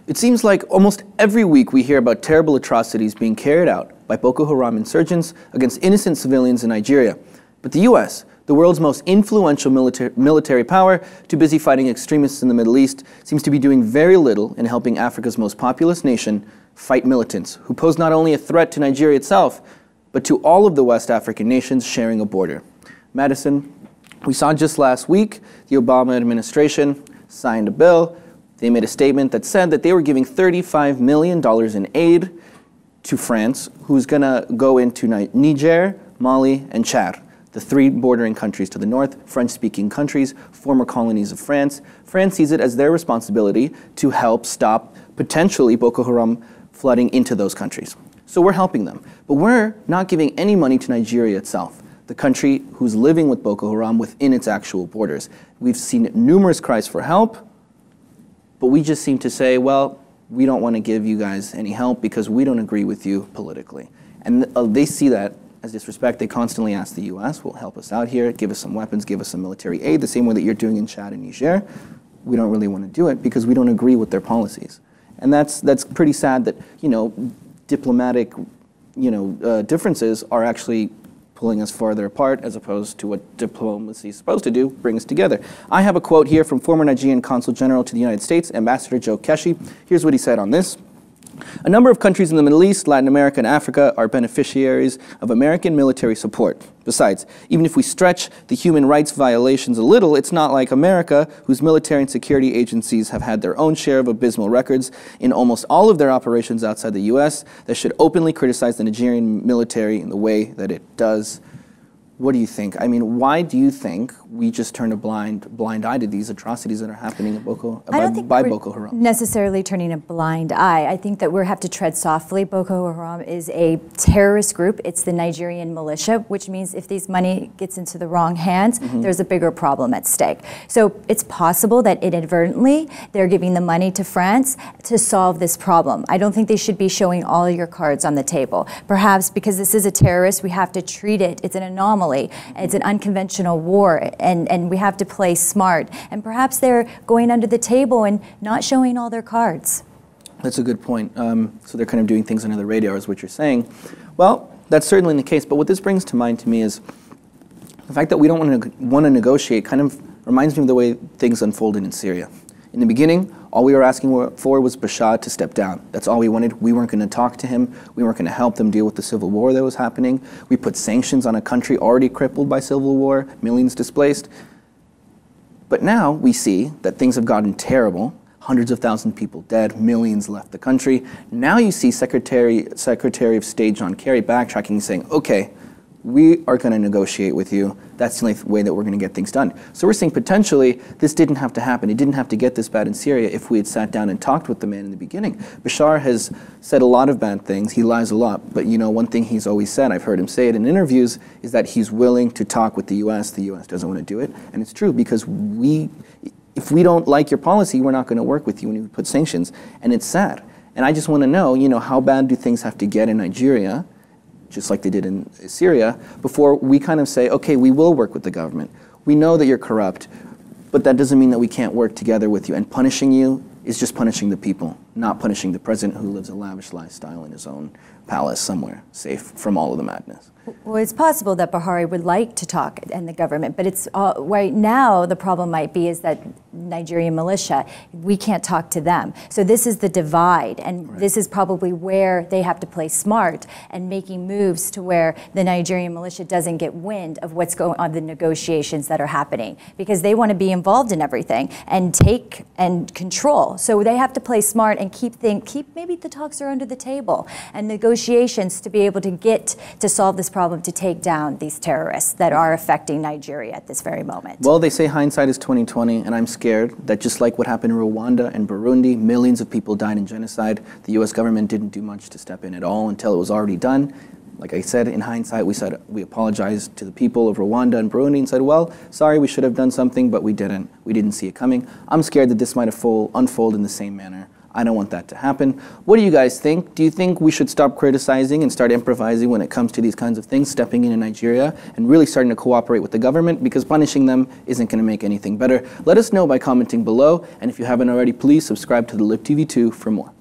It seems like almost every week we hear about terrible atrocities being carried out by Boko Haram insurgents against innocent civilians in Nigeria. But the US, the world's most influential military power, too busy fighting extremists in the Middle East, seems to be doing very little in helping Africa's most populous nation fight militants who pose not only a threat to Nigeria itself, but to all of the West African nations sharing a border. Madison, we saw just last week the Obama administration signed a bill. They made a statement that said that they were giving $35 million in aid to France, who's going to go into Niger, Mali, and Chad, the three bordering countries to the north, French-speaking countries, former colonies of France. France sees it as their responsibility to help stop potentially Boko Haram flooding into those countries. So we're helping them. But we're not giving any money to Nigeria itself, the country who's living with Boko Haram within its actual borders. We've seen numerous cries for help, but we just seem to say, well, we don't want to give you guys any help because we don't agree with you politically. And they see that as disrespect. They constantly ask the US, well, help us out here, give us some weapons, give us some military aid, the same way that you're doing in Chad and Niger. We don't really want to do it because we don't agree with their policies. And that's pretty sad that, diplomatic, differences are actually pulling us farther apart as opposed to what diplomacy is supposed to do, bring us together. I have a quote here from former Nigerian Consul General to the United States, Ambassador Joe Keshi. Here's what he said on this. A number of countries in the Middle East, Latin America, and Africa are beneficiaries of American military support. Besides, even if we stretch the human rights violations a little, it's not like America, whose military and security agencies have had their own share of abysmal records in almost all of their operations outside the US, that should openly criticize the Nigerian military in the way that it does. What do you think? I mean, why do you think we just turn a blind eye to these atrocities that are happening at by Boko Haram? Necessarily turning a blind eye. I think that we have to tread softly. Boko Haram is a terrorist group. It's the Nigerian militia, which means if this money gets into the wrong hands, there's a bigger problem at stake. So it's possible that inadvertently they're giving the money to France to solve this problem. I don't think they should be showing all your cards on the table. Perhaps because this is a terrorist, we have to treat it. It's an anomaly. It's an unconventional war, and we have to play smart. And perhaps they're going under the table and not showing all their cards. That's a good point. So they're kind of doing things under the radar, is what you're saying. Well, that's certainly the case. But what this brings to mind to me is the fact that we don't want to negotiate kind of reminds me of the way things unfolded in Syria. In the beginning, all we were asking for was Bashar to step down. That's all we wanted. We weren't going to talk to him. We weren't going to help them deal with the civil war that was happening. We put sanctions on a country already crippled by civil war, millions displaced. But now we see that things have gotten terrible. Hundreds of thousands of people dead, millions left the country. Now you see Secretary of State John Kerry backtracking and saying, okay, we are going to negotiate with you. That's the only way that we're going to get things done. So we're saying potentially this didn't have to happen. It didn't have to get this bad in Syria if we had sat down and talked with the man in the beginning. Bashar has said a lot of bad things. He lies a lot. But one thing he's always said, I've heard him say it in interviews, is that he's willing to talk with the US. The US doesn't want to do it. And it's true because if we don't like your policy, we're not going to work with you when you put sanctions. And it's sad. And I just want to know, how bad do things have to get in Nigeria, just like they did in Syria, before we kind of say, okay, we will work with the government. We know that you're corrupt, but that doesn't mean that we can't work together with you. And punishing you is just punishing the people, not punishing the president who lives a lavish lifestyle in his own palace somewhere, safe from all of the madness. Well, it's possible that Buhari would like to talk and the government, but it's right now the problem might be is that Nigerian militia, we can't talk to them. So this is the divide, and this is probably where they have to play smart and making moves to where the Nigerian militia doesn't get wind of what's going on, the negotiations that are happening, because they want to be involved in everything and take and control. So they have to play smart and keep maybe the talks are under the table and negotiations to be able to get to solve this problem, to take down these terrorists that are affecting Nigeria at this very moment. Well, they say hindsight is 20/20, and I'm scared that just like what happened in Rwanda and Burundi, millions of people died in genocide. The US government didn't do much to step in at all until it was already done. Like I said, in hindsight, we apologized to the people of Rwanda and Burundi and said, well, sorry, we should have done something, but we didn't. We didn't see it coming. I'm scared that this might unfold in the same manner. I don't want that to happen. What do you guys think? Do you think we should stop criticizing and start improvising when it comes to these kinds of things, stepping in Nigeria and really starting to cooperate with the government, because punishing them isn't going to make anything better? Let us know by commenting below, and if you haven't already, please subscribe to the LibTV2 for more.